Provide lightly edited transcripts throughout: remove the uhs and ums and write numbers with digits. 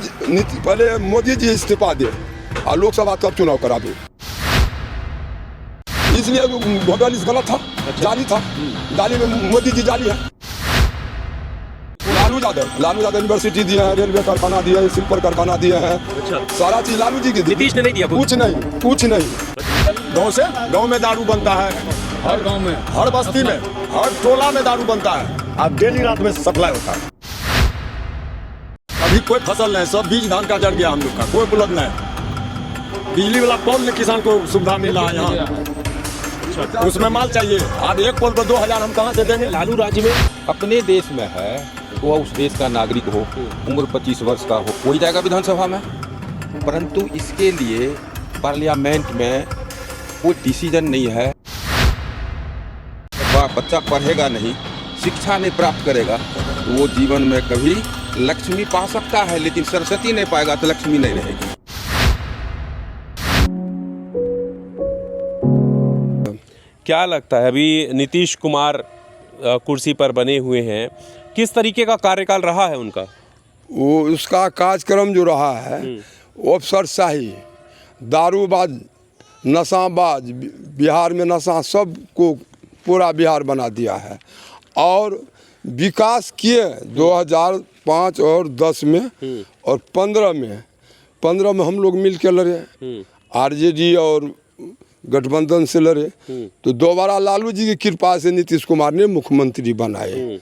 पहले मोदी जी इस्तीफा दे और लोकसभा तब चुनाव करा दे, इसलिए वोटर लिस्ट गलत था। अच्छा। जाली था, जाली में मोदी जी जाली है। लालू यादव यूनिवर्सिटी दिए हैं, रेलवे कारखाना दिया है, सिल्पर कारखाना दिए हैं। अच्छा। सारा चीज लालू जी की दी। नीतीश ने नहीं दिया कुछ नहीं। गाँव में दारू बनता है, हर गाँव में, हर बस्ती में, हर टोला में दारू बनता है। अब डेली रात में सप्लाई होता है। अभी कोई फसल नहीं, सब बीज धान का जड़ गया हम लोग का, कोई उपलब्ध नहीं। बिजली वाला पोल में किसान को सुविधा मिल रहा है यहाँ, उसमें माल चाहिए। अब एक पोल पर 2000 हम कहाँ से देंगे? लालू राज्य में अपने देश में है, वो उस देश का नागरिक हो, उम्र 25 वर्ष का हो, कोई जाएगा विधानसभा में। परंतु इसके लिए पार्लियामेंट में कोई डिसीजन नहीं है। बच्चा पढ़ेगा नहीं, शिक्षा नहीं प्राप्त करेगा, तो वो जीवन में कभी लक्ष्मी पा सकता है, लेकिन सरस्वती नहीं पाएगा तो लक्ष्मी नहीं रहेगी। क्या लगता है अभी नीतीश कुमार कुर्सी पर बने हुए हैं, किस तरीके का कार्यकाल रहा है उनका? वो उसका कार्यक्रम जो रहा है वो अफसरशाही, दारूबाज, नशाबाज, बिहार में नशा सबको पूरा बिहार बना दिया है। और विकास किए 2005 और 10 में और 15 में हम लोग मिल के लड़े, आरजेडी और गठबंधन से लड़े, तो दोबारा लालू जी की कृपा से नीतीश कुमार ने मुख्यमंत्री बनाए।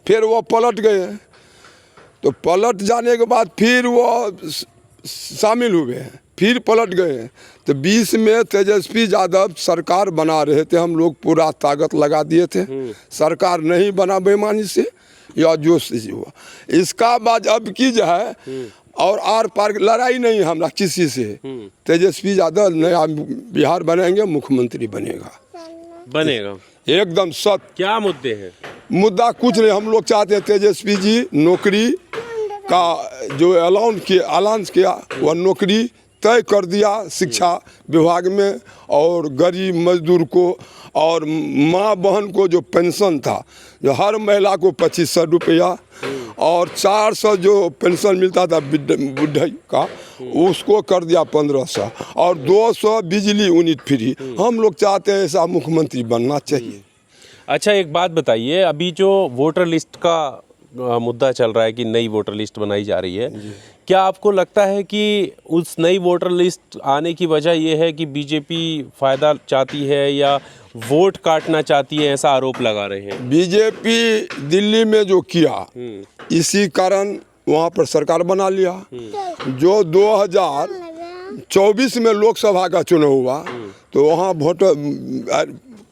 फिर वो पलट गए, तो पलट जाने के बाद फिर वो शामिल हुए, फिर पलट गए। तो 20 में तेजस्वी यादव सरकार बना रहे थे, हम लोग पूरा ताकत लगा दिए थे, सरकार नहीं बना बेईमानी से या जोश से हुआ। इसका बाद अब की जो है और आर पार लड़ाई नहीं हमरा किसी से, तेजस्वी यादव नया बिहार बनेंगे, मुख्यमंत्री बनेगा एकदम सत्य। क्या मुद्दे हैं? मुद्दा कुछ नहीं, हम लोग चाहते हैं तेजस्वी जी नौकरी का जो ऐलान किया वह नौकरी तय कर दिया शिक्षा विभाग में, और गरीब मजदूर को और माँ बहन को जो पेंशन था, जो हर महिला को 2500 रुपया और 400 जो पेंशन मिलता था बुढ़ई का, उसको कर दिया 1500 और 200 बिजली यूनिट फ्री। हम लोग चाहते हैं ऐसा मुख्यमंत्री बनना चाहिए। अच्छा, एक बात बताइए, अभी जो वोटर लिस्ट का मुद्दा चल रहा है कि नई वोटर लिस्ट बनाई जा रही है, क्या आपको लगता है कि उस नई वोटर लिस्ट आने की वजह यह है कि बीजेपी फ़ायदा चाहती है या वोट काटना चाहती है, ऐसा आरोप लगा रहे हैं? बीजेपी दिल्ली में जो किया इसी कारण वहाँ पर सरकार बना लिया। जो 2024 में लोकसभा का चुनाव हुआ तो वहाँ वोटर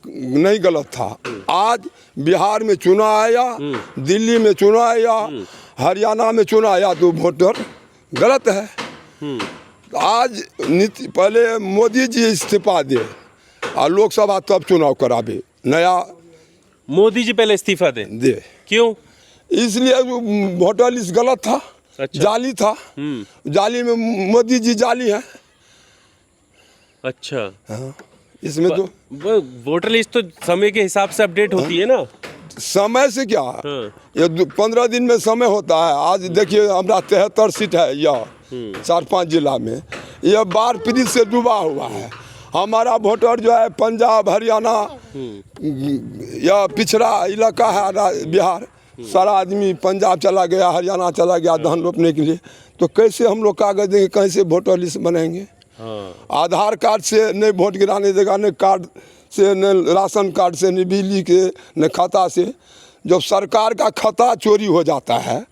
नहीं गलत था। आज बिहार में चुनाव आया, दिल्ली में चुनाव आया, हरियाणा में चुनाव आया, तो वोटर गलत है। आज पहले मोदी जी इस्तीफा दे और लोकसभा तब चुनाव करावे, नया मोदी जी पहले इस्तीफा दे। क्यों? इसलिए वोटर लिस्ट गलत था। अच्छा। जाली था, जाली में मोदी जी जाली है। अच्छा। हाँ, इसमें तो वोटर लिस्ट तो समय के हिसाब से अपडेट होती है ना। समय से क्या, ये 15 दिन में समय होता है। आज देखिए हमारा 73 सीट है या 4-5 जिला में, यह बाढ़ पीड़ित से डूबा हुआ है। हमारा वोटर जो है पंजाब, हरियाणा या पिछड़ा इलाका है बिहार, सारा आदमी पंजाब चला गया, हरियाणा चला गया धान रोपने के लिए। तो कैसे हम लोग कागज देंगे, कैसे वोटर लिस्ट बनेंगे? आधार कार्ड से नहीं वोट गिराने देगा, न कार्ड से, न राशन कार्ड से, न बिजली के, न खाता से। जब सरकार का खाता चोरी हो जाता है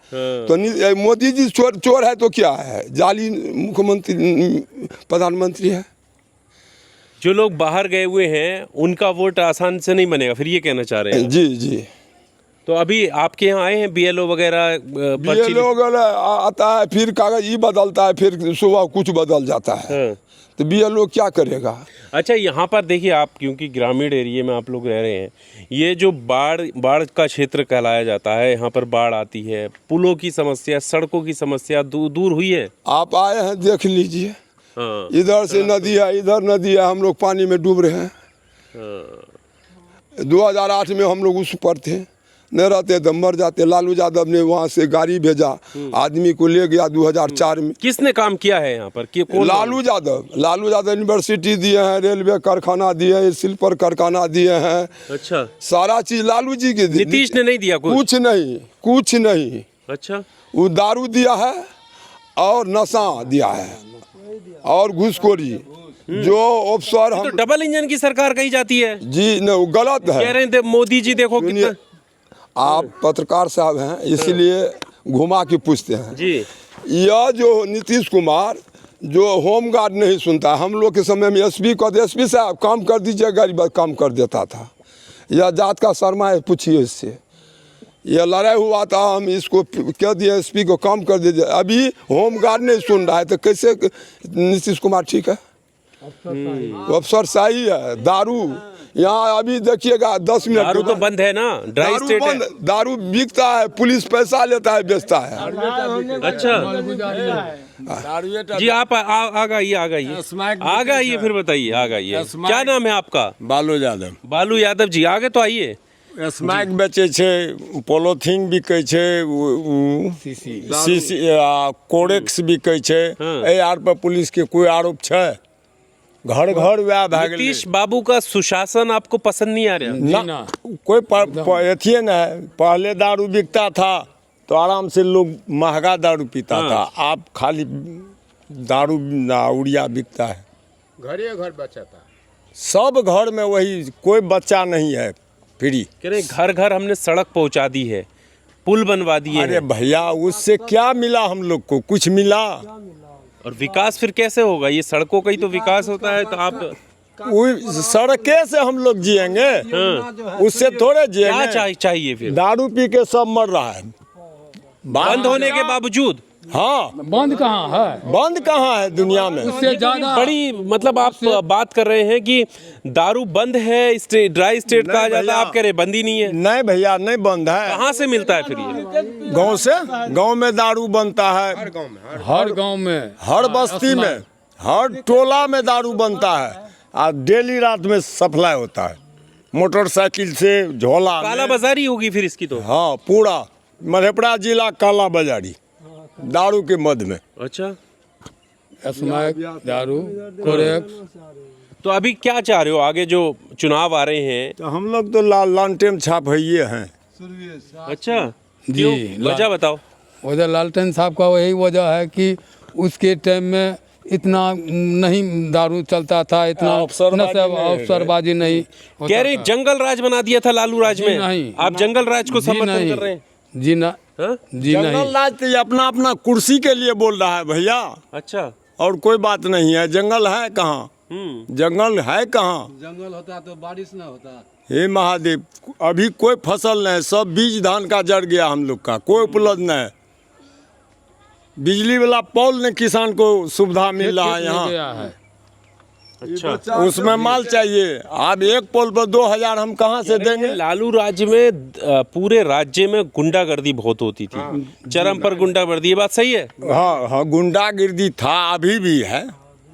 तो मोदी जी चोर है तो क्या है, जाली मुख्यमंत्री प्रधानमंत्री है। जो लोग बाहर गए हुए हैं उनका वोट आसान से नहीं बनेगा, फिर ये कहना चाह रहे हैं? जी। तो अभी आपके यहाँ आए हैं BLO वगैरह? BLO वगैरह आता है, फिर कागज ये बदलता है, फिर सुबह कुछ बदल जाता है। तो BLO क्या करेगा? अच्छा, यहाँ पर देखिए, आप क्योंकि ग्रामीण एरिया में आप लोग रह रहे हैं, ये जो बाढ़ का क्षेत्र कहलाया जाता है, यहाँ पर बाढ़ आती है, पुलों की समस्या, सड़कों की समस्या दूर हुई है? आप आए हैं देख लीजिए। हाँ। इधर से नदी है, इधर नदी है, हम लोग पानी में डूब रहे हैं। 2008 में हम लोग उस पर थे, नहीं रहते तो मर जाते। लालू यादव ने वहाँ से गाड़ी भेजा, आदमी को ले गया 2004 में। किसने काम किया है यहाँ पर? कौन? लालू यादव यूनिवर्सिटी दिए हैं, रेलवे कारखाना दिए हैं, स्लीपर कारखाना दिए हैं। अच्छा, सारा चीज लालू जी के। नीतीश ने नहीं दिया कुछ? कुछ नहीं। अच्छा, वो दारू दिया है और नशा दिया है और घूसखोरी। जो अफसर तो हम डबल इंजन की सरकार कही जाती है जी न, वो गलत कह है। रहे थे मोदी जी देखो कितना। आप पत्रकार साहब हैं, इसलिए घुमा के पूछते हैं जी। यह जो नीतीश कुमार जो होम गार्ड नहीं सुनता, हम लोग के समय में एसपी कहते, एसपी साहब काम कर दीजिए, गरीब काम कर देता था। यह जात का शर्मा है, पूछिए इससे। यह लड़ाई हुआ था, हम इसको कह दिए एसपी को काम कर दीजिए। अभी होम गार्ड नहीं सुन रहा है तो कैसे नीतीश कुमार ठीक है? अफसर सही है। दारू यहाँ अभी देखिएगा 10 मिनट दारू तो बंद है ना, ड्राई दारू स्टेट है। बंद, दारू बिकता है, पुलिस पैसा लेता है, बेचता है। अच्छा जी, आप आ गइए फिर बताइए, आ गइए। क्या नाम है आपका? बालू यादव। बालू यादव जी, आगे तो आइए। स्मैक बेचे छे, पोलोथीन बिकै छे, सीसी कोरेक्स बिकै छे। ए आर पर पुलिस के कोई आरोप छे? घर घर वह भए गेलै। नीतीश बाबू का सुशासन आपको पसंद नहीं आ रहा? ना कोई अथिए न है। पहले दारू बिकता था तो आराम से लोग महंगा दारू पीता था। आप खाली दारू उड़िया बिकता है, घर बचा था। सब घर में वही, कोई बच्चा नहीं है फ्री। कह रहे घर घर हमने सड़क पहुंचा दी है, पुल बनवा दिए अरे हैं। भैया उससे क्या मिला हम लोग को? कुछ मिला? और विकास फिर कैसे होगा? ये सड़कों का ही तो विकास होता है। तो आप सड़के से हम लोग जिएंगे, उससे थोड़े क्या जिएंगे। चाहिए फिर? दारू पी के सब मर रहा है। बंद होने के बावजूद? हाँ, बंद कहाँ है? बंद कहाँ है दुनिया में? उससे ज्यादा बड़ी मतलब आप बात कर रहे हैं कि दारू बंद है, ड्राई स्टेट कहा जाता है, आप कह रहे बंद ही नहीं है। नहीं भैया, नहीं बंद है। कहाँ से मिलता है फिर ये? गांव से। गांव में दारू बनता है, हर गांव में, हर बस्ती में, हर टोला में दारू बनता है और डेली रात में सप्लाई होता है, मोटरसाइकिल से, झोला में। काला बाजारी होगी फिर इसकी तो। हाँ, पूरा मधेपुरा जिला काला बाजारी दारू के मद में। अच्छा, स्मैक, दारू, कोरेक्स। तो अभी क्या चाह रहे हो? आगे जो चुनाव आ रहे हैं। तो हम लोग तो लालटेन छाप है हैं। अच्छा जी, क्यों? वजह बताओ। वजह लालटेन साहब का वही वजह है कि उसके टाइम में इतना नहीं दारू चलता था, इतना अफसरबाजी नहीं होता कह रहे था। जंगल राज बना दिया था लालू राज में। नहीं। आप जंगल राज को जी समर्थन नहीं। कर रहे हैं? जी ना, हाँ? जी जंगल नहीं। राज तो ये अपना अपना कुर्सी के लिए बोल रहा है भैया, अच्छा। और कोई बात नहीं है। जंगल है कहाँ? जंगल है कहाँ? जंगल होता तो बारिश ना होता। हे महादेव, अभी कोई फसल नहीं, सब बीज धान का जड़ गया हम लोग का, कोई उपलब्ध नहीं। बिजली वाला पोल ने किसान को सुविधा मिल रहा है यहाँ, गया है। अच्छा, उसमें माल चाहिए। अब एक पोल पर 2000 हम कहाँ से देंगे? लालू राज्य में पूरे राज्य में गुंडागर्दी बहुत होती थी, चरम पर गुंडागर्दी। ये बात सही है? हाँ हाँ, गुंडागिर्दी था, अभी भी है।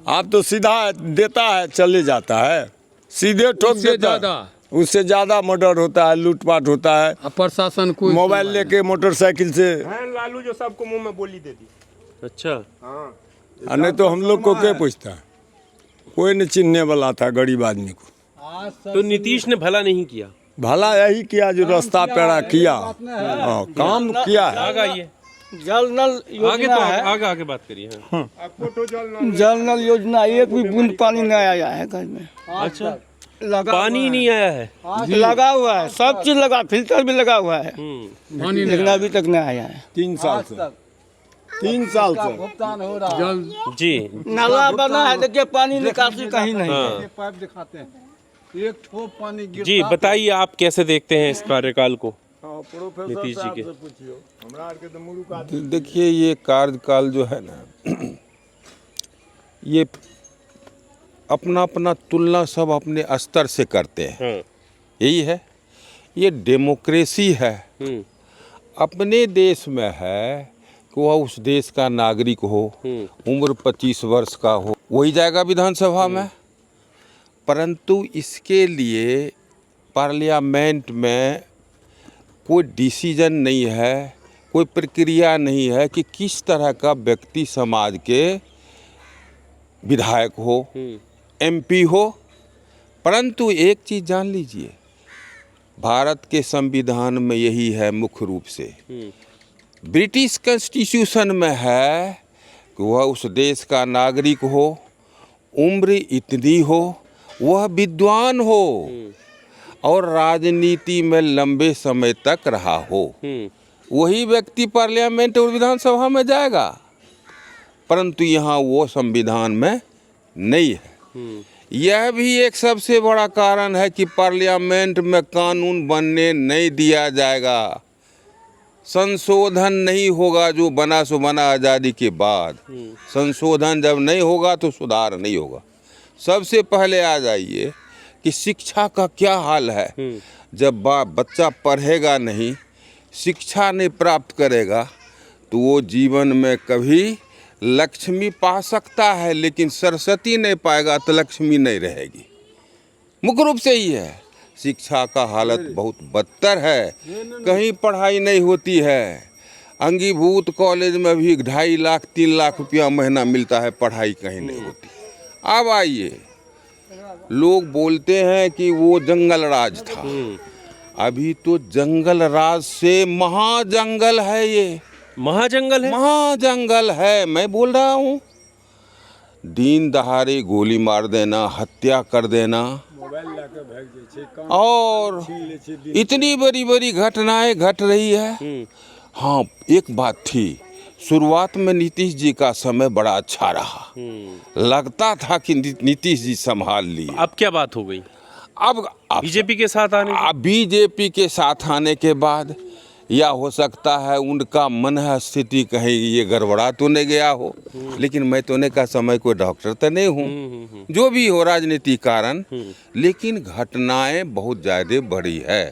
आप तो सीधा देता है, चले जाता है, सीधे ठोक उससे देता है। ज्यादा? उससे ज्यादा मर्डर होता है, लूटपाट होता है। अब प्रशासन को मोबाइल लेके मोटरसाइकिल से। लालू जो सबको मुंह में बोली दे दी। अच्छा, नहीं तो हम लोग को क्या पूछता? कोई नहीं चिन्हने वाला था गरीब आदमी को। तो नीतीश ने भला नहीं किया? भला यही किया जो रास्ता पेड़ा किया। हाँ, काम किया है। आगे आइए, जल नल आगे तो आगे बात करिए। हाँ। जल नल योजना एक भी बूंद पानी नहीं आया है घर में। अच्छा, लगा पानी नहीं आया है? लगा हुआ है, सब चीज लगा, फिल्टर भी लगा हुआ है, लेकिन अभी तक नहीं आया है। 3 साल से, 3 साल से भुगतान हो रहा है। जी। नाला बना है, देखिए पानी निकासी कहीं नहीं है। हाँ। पाइप दिखाते हैं, एक ठोप पानी गिरता। जी बताइए, आप कैसे देखते हैं इस कार्यकाल को नीतीश जी के? देखिए, ये कार्यकाल जो है ना, ये अपना अपना तुलना सब अपने स्तर से करते हैं। हाँ। यही है, ये डेमोक्रेसी है। अपने देश में है कि वह उस देश का नागरिक हो, उम्र 25 वर्ष का हो, वही जाएगा विधानसभा में। परंतु इसके लिए पार्लियामेंट में कोई डिसीजन नहीं है, कोई प्रक्रिया नहीं है कि किस तरह का व्यक्ति समाज के विधायक हो, MP हो। परंतु एक चीज़ जान लीजिए, भारत के संविधान में यही है मुख्य रूप से। ब्रिटिश कॉन्स्टिट्यूशन में है कि वह उस देश का नागरिक हो, उम्र इतनी हो, वह विद्वान हो और राजनीति में लंबे समय तक रहा हो, वही व्यक्ति पार्लियामेंट और विधानसभा में जाएगा। परंतु यहाँ वो संविधान में नहीं है। यह भी एक सबसे बड़ा कारण है कि पार्लियामेंट में कानून बनने नहीं दिया जाएगा, संशोधन नहीं होगा। जो बना सो बना आज़ादी के बाद, संशोधन जब नहीं होगा तो सुधार नहीं होगा। सबसे पहले आ जाइए कि शिक्षा का क्या हाल है। जब बच्चा पढ़ेगा नहीं, शिक्षा नहीं प्राप्त करेगा, तो वो जीवन में कभी लक्ष्मी पा सकता है, लेकिन सरस्वती नहीं पाएगा तो लक्ष्मी नहीं रहेगी। मुख्य रूप से ही है, शिक्षा का हालत बहुत बदतर है। कहीं पढ़ाई नहीं होती है। अंगीभूत कॉलेज में भी 2.5 लाख 3 लाख रुपया महीना मिलता है, पढ़ाई कहीं नहीं होती। अब आइए, लोग बोलते हैं कि वो जंगल राज था। अभी तो जंगल राज से महाजंगल है। ये महाजंगल है, महाजंगल है। मैं बोल रहा हूँ, दिन दहाड़े गोली मार देना, हत्या कर देना, और इतनी बड़ी बड़ी घटनाएं घट रही है। हाँ, एक बात थी, शुरुआत में नीतीश जी का समय बड़ा अच्छा रहा, लगता था कि नीतीश जी संभाल लिए। अब क्या बात हो गई? अब बीजेपी के साथ आने की? बीजेपी के साथ आने के बाद, या हो सकता है उनका मन है स्थिति कहीं ये गड़बड़ा तो नहीं गया हो। लेकिन मैं तो ने का समय कोई डॉक्टर तो नहीं हूँ, जो भी हो राजनीति कारण, लेकिन घटनाएं बहुत ज़्यादा बढ़ी है।